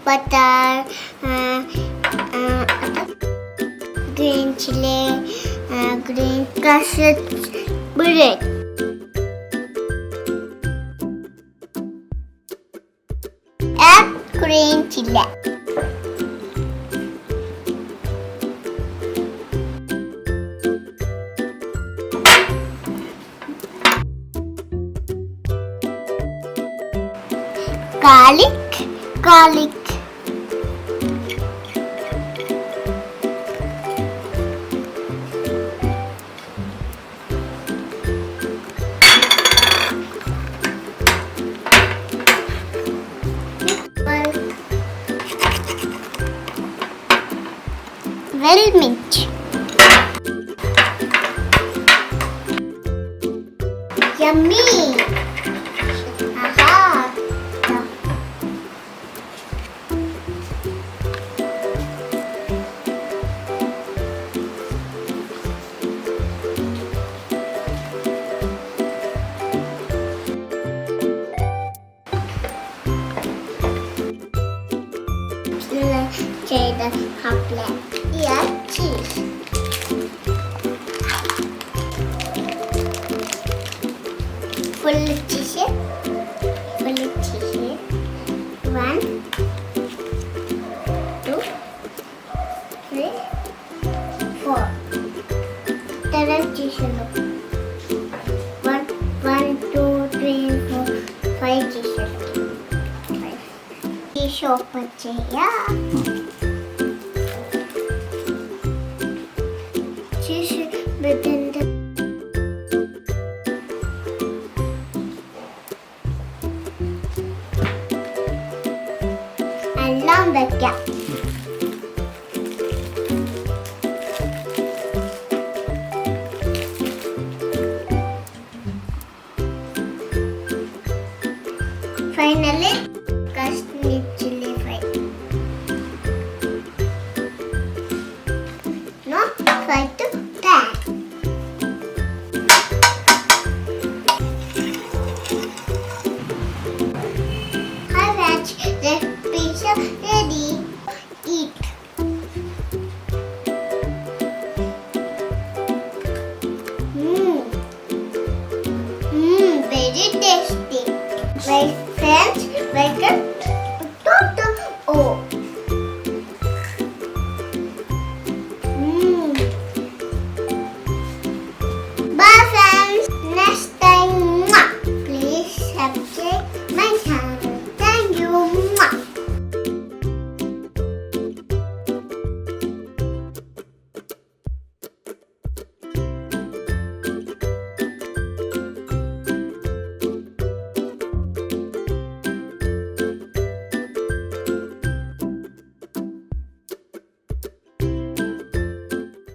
butter, green chili, green crushed bread. And green chili. Garlic. Well mint. Yummy. Aha. Cheddar couplet. Yeah, cheese. Full cheese. 1, 2, 3, 4. 7 cheese. 1, 2, 3, 4, 5 cheese. Cheese open cheya. Cheese within the along the gap. Finally, Kashmir chili fry. No, try to try. Hi, Raj. The pizza ready. Eat. Very tasty. My friends, welcome